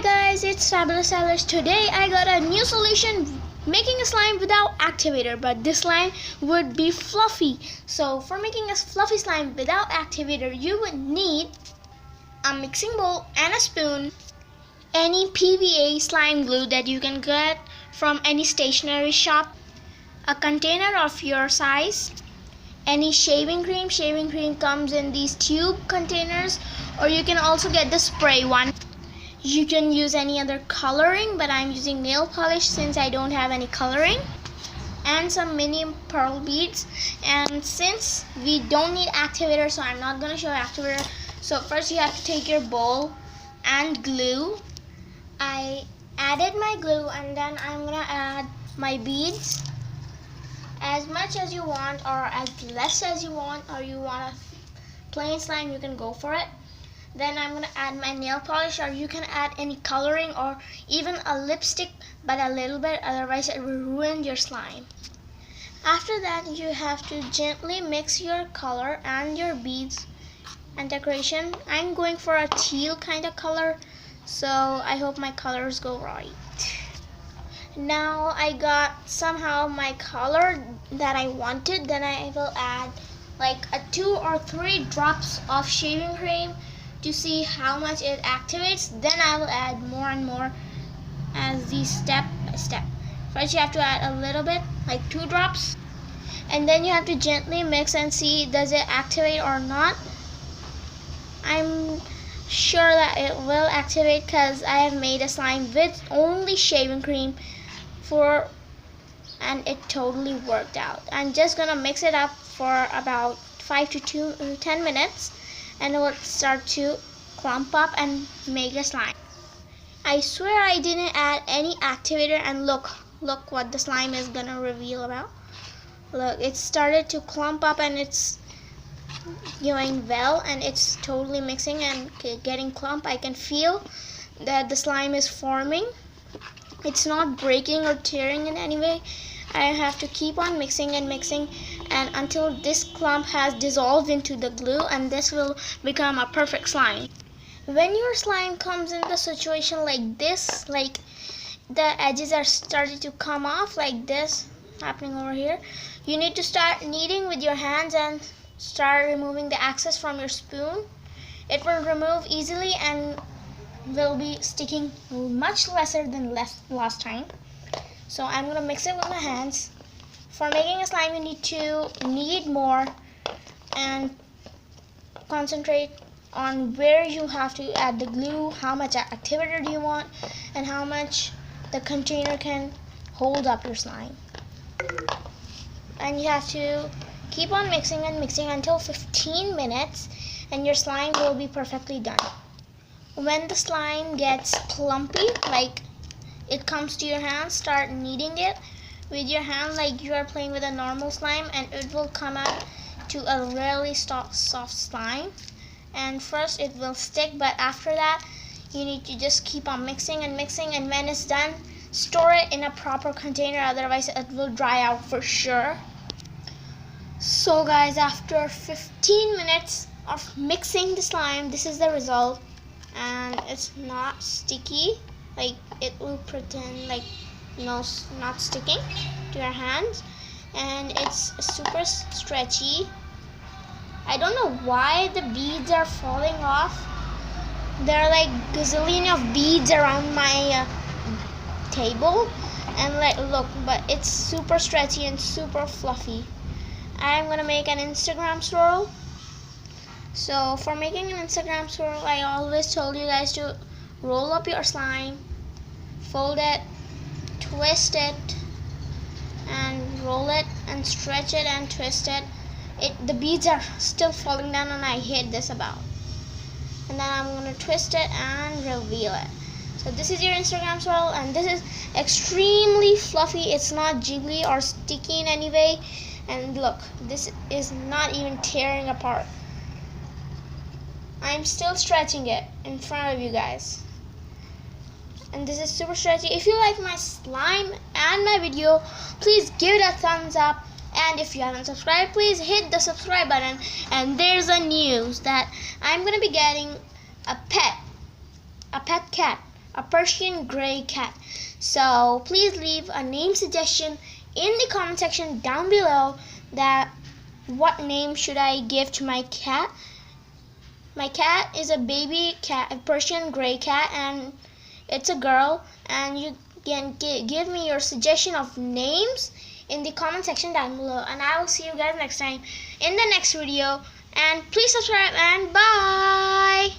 guys, it's Fabulous Sellers. Today I got a new solution making a slime without activator, but this slime would be fluffy. So for making a fluffy slime without activator, you would need a mixing bowl and a spoon, any PVA slime glue that you can get from any stationery shop, a container of your size, any shaving cream. Shaving cream comes in these tube containers, or you can also get the spray one. You can use any other coloring, but I'm using nail polish since I don't have any coloring, and some mini pearl beads. And since we don't need activator, so I'm not going to show activator. So first you have to take your bowl and glue. I added my glue, and then I'm going to add my beads. As much as you want or as less as you want, or you want a plain slime, you can go for it. Then I'm going to add my nail polish, or you can add any coloring or even a lipstick, but a little bit, otherwise it will ruin your slime. After that, you have to gently mix your color and your beads and decoration. I'm going for a teal kind of color, so I hope my colors go right. Now I got somehow my color that I wanted. Then I will add like a 2 or 3 drops of shaving cream to see how much it activates. Then I will add more and more as these step by step. First you have to add a little bit, like 2 drops, and then you have to gently mix and see does it activate or not. I'm sure that it will activate because I have made a slime with only shaving cream and it totally worked out. I'm just gonna mix it up for about 5 to 10 minutes, and it will start to clump up and make a slime. I swear I didn't add any activator, and look what the slime is gonna reveal about. Look, it started to clump up and it's going well, and it's totally mixing and getting clump. I can feel that the slime is forming. It's not breaking or tearing in any way. I have to keep on mixing and mixing, and until this clump has dissolved into the glue, and this will become a perfect slime. When your slime comes in the situation like this, like the edges are starting to come off like this happening over here, you need to start kneading with your hands and start removing the excess from your spoon. It will remove easily and will be sticking much lesser than last time. So I'm going to mix it with my hands. For making a slime, you need to knead more and concentrate on where you have to add the glue, how much activator do you want, and how much the container can hold up your slime. And you have to keep on mixing and mixing until 15 minutes, and your slime will be perfectly done. When the slime gets clumpy, like it comes to your hand, start kneading it with your hand like you are playing with a normal slime, and it will come out to a really soft slime. And first it will stick, but after that you need to just keep on mixing and mixing, and when it's done, store it in a proper container, otherwise it will dry out for sure. So guys, after 15 minutes of mixing the slime, this is the result. And it's not sticky, like it will pretend like not sticking to your hands, and it's super stretchy. I don't know why the beads are falling off. There are like gazillion of beads around my table, and like look, but it's super stretchy and super fluffy. I'm gonna make an Instagram swirl. So for making an Instagram swirl, I always told you guys to roll up your slime, fold it, twist it, and roll it, and stretch it and twist it. The beads are still falling down, and I hate this about. And then I'm going to twist it and reveal it. So this is your Instagram swirl, and this is extremely fluffy. It's not jiggly or sticky in any way. And look, this is not even tearing apart. I'm still stretching it in front of you guys, and this is super stretchy. If you like my slime and my video, please give it a thumbs up, and if you haven't subscribed, please hit the subscribe button. And there's a news that I'm gonna be getting a pet cat, a Persian gray cat. So please leave a name suggestion in the comment section down below that what name should I give to my cat. My cat is a baby cat, a Persian gray cat, and it's a girl. And you can give me your suggestion of names in the comment section down below, and I will see you guys next time in the next video. And please subscribe, and bye.